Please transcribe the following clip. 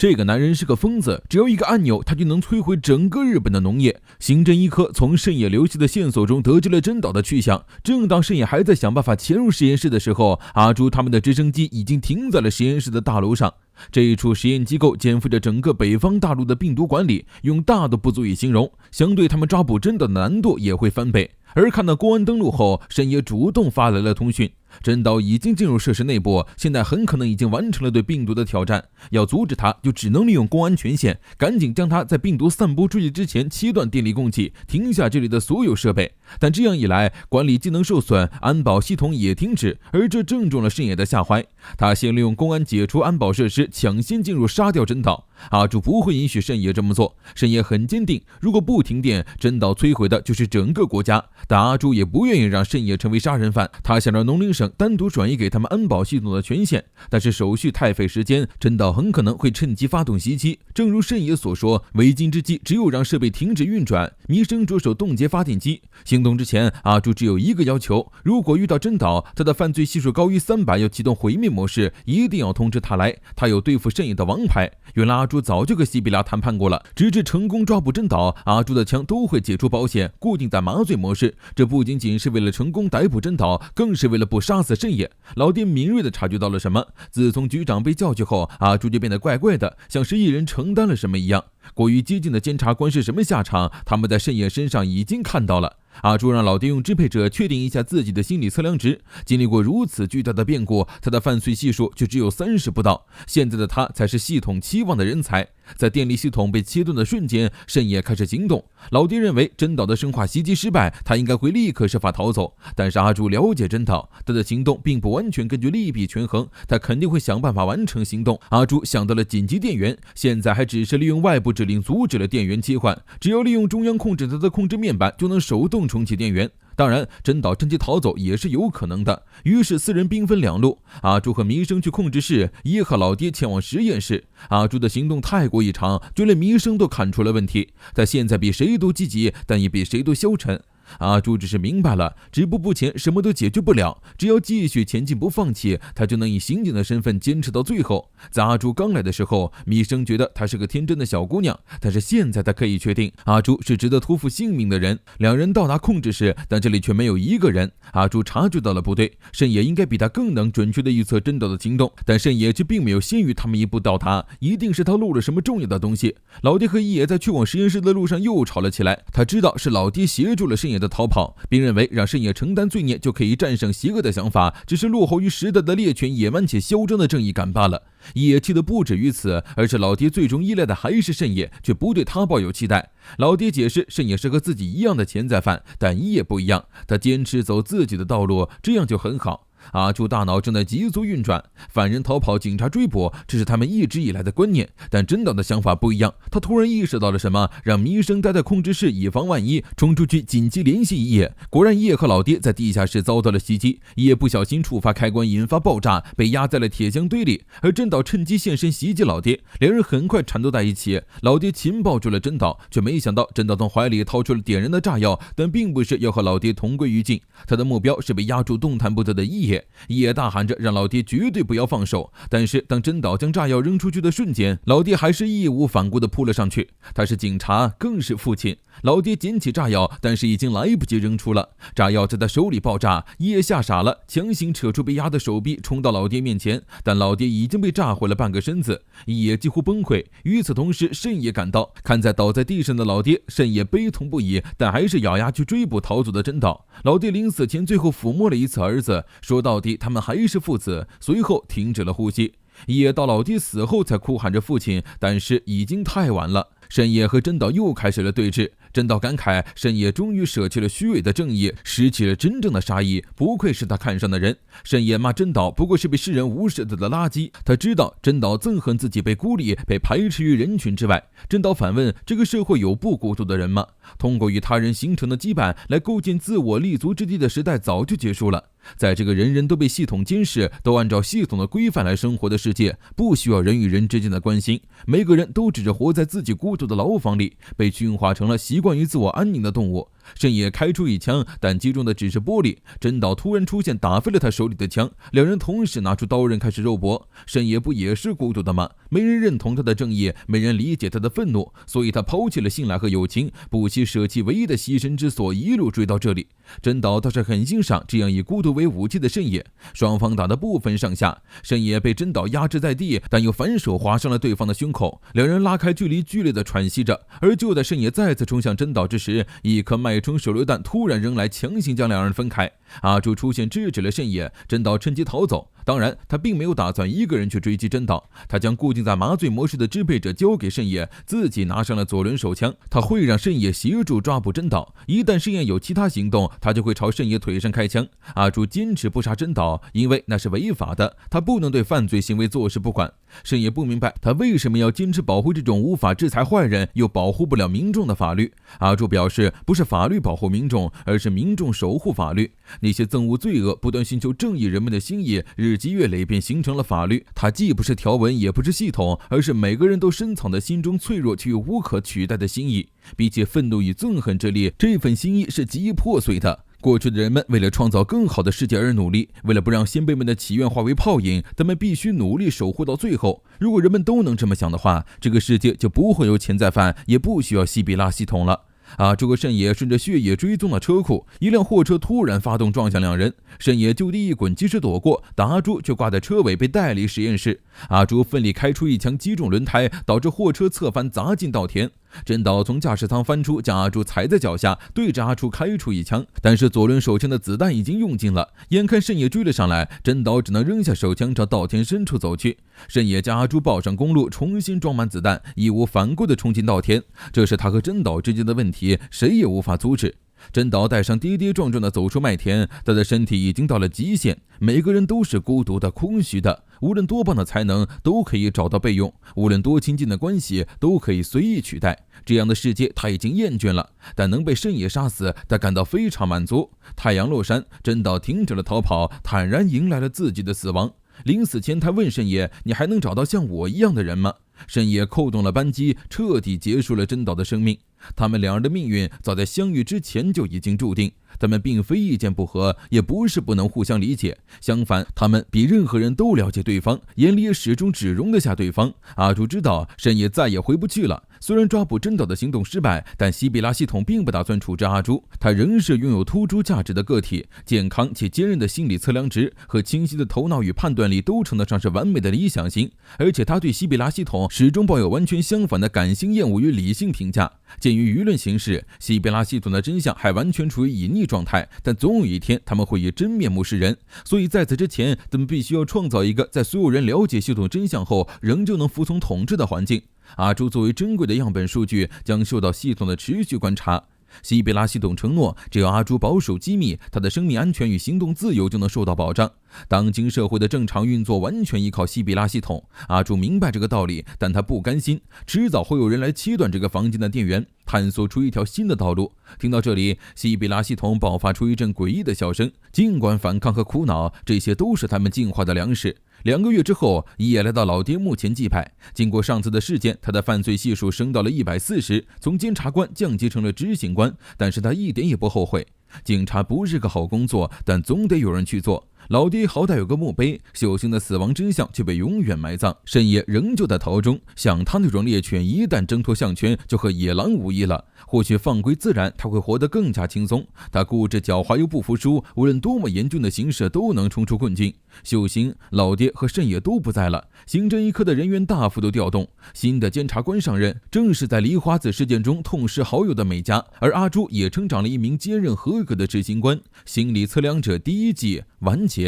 这个男人是个疯子，只要一个按钮，他就能摧毁整个日本的农业。刑侦一科从慎野留下的线索中得知了真岛的去向。正当慎野还在想办法潜入实验室的时候，阿朱他们的直升机已经停在了实验室的大楼上。这一处实验机构肩负着整个北方大陆的病毒管理，用大都不足以形容，相对他们抓捕真岛的难度也会翻倍。而看到公安登陆后，慎野主动发来了通讯，真岛已经进入设施内部，现在很可能已经完成了对病毒的挑战，要阻止他就只能利用公安权限，赶紧将他在病毒散播出去之前切断电力供给，停下这里的所有设备。但这样一来，管理技能受损，安保系统也停止，而这正中了慎野的下怀。他先利用公安解除安保设施，抢先进入杀掉真岛。阿朱不会允许慎野这么做，慎野很坚定，如果不停电，真岛摧毁的就是整个国家。但阿朱也不愿意让慎野成为杀人犯，他想让农林省单独转移给他们安保系统的权限，但是手续太费时间，真岛很可能会趁机发动袭击。正如慎野所说，为今之计只有让设备停止运转。弥生着手冻结发电机。行动之前，阿朱只有一个要求，如果遇到真岛，他的犯罪系数高于300，要启动毁灭模式，一定要通知他来，他有对付慎野的王牌。原来阿朱早就和西比拉谈判过了，直至成功抓捕真岛，阿朱的枪都会解除保险，固定在麻醉模式。这不仅仅是为了成功逮捕真岛，更是为了不杀死慎野。老爹敏锐地察觉到了什么，自从局长被叫去后，阿朱就变得怪怪的，像是一人承担了什么一样。过于激进的监察官是什么下场，他们在慎野身上已经看到了。阿朱让老爹用支配者确定一下自己的心理测量值，经历过如此巨大的变故，他的犯罪系数却只有30不到。现在的他才是系统期望的人才。在电力系统被切断的瞬间，慎野开始行动。老爹认为真岛的生化袭击失败，他应该会立刻设法逃走。但是阿朱了解真岛，他的行动并不完全根据利弊权衡，他肯定会想办法完成行动。阿朱想到了紧急电源，现在还只是利用外部指令阻止了电源切换，只要利用中央控制台的控制面板，就能手动重启电源。当然，真岛趁机逃走也是有可能的。于是四人兵分两路，阿朱和弥生去控制室，也和老爹前往实验室。阿朱的行动太过异常，就连弥生都看出了问题。他现在比谁都积极，但也比谁都消沉。阿朱只是明白了，止步不前什么都解决不了，只要继续前进不放弃，他就能以刑警的身份坚持到最后。在阿朱刚来的时候，弥生觉得她是个天真的小姑娘，但是现在他可以确定，阿朱是值得托付性命的人。两人到达控制室，但这里却没有一个人。阿朱察觉到了不对，慎野应该比他更能准确地预测真岛的行动，但慎野却并没有先于他们一步到达，一定是他漏了什么重要的东西。老爹和一野在去往实验室的路上又吵了起来，他知道是老爹协助了慎野的逃跑，并认为让慎野承担罪孽就可以战胜邪恶的想法，只是落后于时代的猎犬野蛮且嚣张的正义感罢了。一野气的不止于此，而是老爹最终依赖的还是慎野，却不对他抱有期待。老爹解释，慎野是和自己一样的潜在犯，但一野不一样，他坚持走自己的道路，这样就很好。阿朱大脑正在急速运转，犯人逃跑，警察追捕，这是他们一直以来的观念。但真岛的想法不一样，他突然意识到了什么，让弥生待在控制室以防万一，冲出去紧急联系一野。果然，一野和老爹在地下室遭到了袭击，一野不小心触发开关，引发爆炸，被压在了铁箱堆里。而真岛趁机现身袭击老爹，两人很快缠斗在一起。老爹擒抱住了真岛，却没想到真岛从怀里掏出了点燃的炸药，但并不是要和老爹同归于尽，他的目标是被压住动弹不得的一野。一野大喊着让老爹绝对不要放手，但是当真岛将炸药扔出去的瞬间，老爹还是义无反顾地扑了上去。他是警察，更是父亲。老爹捡起炸药，但是已经来不及扔出了，炸药在他手里爆炸。一野吓傻了，强行扯出被压的手臂，冲到老爹面前，但老爹已经被炸毁了半个身子，一野几乎崩溃。与此同时，慎野赶到，看在倒在地上的老爹，慎野悲痛不已，但还是咬牙去追捕逃走的真岛。老爹临死前最后抚摸了一次儿子，说到底他们还是父子，随后停止了呼吸。一野到老爹死后才哭喊着父亲，但是已经太晚了。慎野和真岛又开始了对峙，真岛感慨慎野终于舍弃了虚伪的正义，拾起了真正的杀意，不愧是他看上的人。慎野骂真岛不过是被世人无视的垃圾，他知道真岛憎恨自己被孤立，被排斥于人群之外。真岛反问，这个社会有不孤独的人吗？通过与他人形成的羁绊来构建自我立足之地的时代早就结束了。在这个人人都被系统监视，都按照系统的规范来生活的世界，不需要人与人之间的关心，每个人都只是活在自己孤独的牢房里，被驯化成了习惯于自我安宁的动物。慎野开出一枪，但击中的只是玻璃。真岛突然出现，打飞了他手里的枪，两人同时拿出刀刃开始肉搏。慎野不也是孤独的吗？没人认同他的正义，没人理解他的愤怒，所以他抛弃了信赖和友情，不惜舍弃唯一的牺牲之所，一路追到这里。真岛倒是很欣赏这样以孤独为武器的慎野，双方打得不分上下。慎野被真岛压制在地，但又反手划伤了对方的胸口，两人拉开距离，剧烈的喘息着。而就在慎野再次冲向真岛之时，一颗脉冲手榴弹突然扔来，强行将两人分开。阿朱出现制止了慎野，真岛趁机逃走。当然，他并没有打算一个人去追击真岛，他将固定在麻醉模式的支配者交给慎野，自己拿上了左轮手枪。他会让慎野协助抓捕真岛，一旦慎野有其他行动，他就会朝慎野腿上开枪。阿朱坚持不杀真岛，因为那是违法的，他不能对犯罪行为坐视不管。慎野不明白他为什么要坚持保护这种无法制裁坏人又保护不了民众的法律。阿朱表示，不是法律保护民众，而是民众守护法律。那些憎恶罪恶、不断寻求正义人们的心意日积月累，便形成了法律。它既不是条文，也不是系统，而是每个人都深藏在心中脆弱却又无可取代的心意。比起愤怒与憎恨之力，这份心意是极易破碎的。过去的人们为了创造更好的世界而努力，为了不让先辈们的祈愿化为泡影，他们必须努力守护到最后。如果人们都能这么想的话，这个世界就不会有潜在犯，也不需要西比拉系统了。阿朱和慎野顺着血液追踪了车库，一辆货车突然发动撞向两人，慎野就地一滚，及时躲过，但阿朱却挂在车尾被带离实验室。阿朱奋力开出一枪击中轮胎，导致货车侧翻砸进稻田。真岛从驾驶舱翻出，将阿朱踩在脚下，对着阿朱开出一枪，但是左轮手枪的子弹已经用尽了。眼看慎野追了上来，真岛只能扔下手枪朝稻田深处走去。慎野将阿朱抱上公路，重新装满子弹，义无反顾地冲进稻田。这是他和真岛之间的问题，谁也无法阻止。真岛带伤跌跌撞撞地走出麦田，他的身体已经到了极限。每个人都是孤独的、空虚的，无论多棒的才能都可以找到备用，无论多亲近的关系都可以随意取代。这样的世界他已经厌倦了，但能被慎野杀死，他感到非常满足。太阳落山，真岛停止了逃跑，坦然迎来了自己的死亡。临死前，他问慎野：“你还能找到像我一样的人吗？”慎野扣动了扳机，彻底结束了真岛的生命。他们两人的命运早在相遇之前就已经注定，他们并非意见不合，也不是不能互相理解，相反，他们比任何人都了解对方，眼里也始终只容得下对方。阿朱知道慎野再也回不去了，虽然抓捕真岛的行动失败，但西比拉系统并不打算处置阿朱，他仍是拥有突出价值的个体，健康且坚韧的心理测量值和清晰的头脑与判断力都称得上是完美的理想型，而且他对西比拉系统始终抱有完全相反的感性厌恶与理性评价。鉴于舆论形势，西比拉系统的真相还完全处于隐匿状态，但总有一天他们会以真面目示人，所以在此之前，他们必须要创造一个在所有人了解系统真相后仍旧能服从统治的环境。阿朱作为珍贵的样本数据，将受到系统的持续观察。西比拉系统承诺，只要阿朱保守机密，他的生命安全与行动自由就能受到保障。当今社会的正常运作完全依靠西比拉系统，阿朱明白这个道理，但他不甘心，迟早会有人来切断这个房间的电源，探索出一条新的道路。听到这里，西比拉系统爆发出一阵诡异的笑声，尽管反抗和苦恼，这些都是他们进化的粮食。2个月之后，伊野来到老爹墓前祭拜。经过上次的事件，他的犯罪系数升到了140，从监察官降级成了执行官，但是他一点也不后悔。警察不是个好工作，但总得有人去做。老爹好歹有个墓碑，秀星的死亡真相却被永远埋葬。慎野仍旧在逃中，像他那种猎犬一旦挣脱项圈，就和野狼无异了。或许放归自然，他会活得更加轻松。他固执狡猾又不服输，无论多么严峻的形势都能冲出困境。秀星、老爹和慎野都不在了，刑侦一科的人员大幅度调动，新的监察官上任，正是在梨花子事件中痛失好友的美嘉，而阿朱也成长了一名坚韧合格的执行官。心理测量者第1季完结。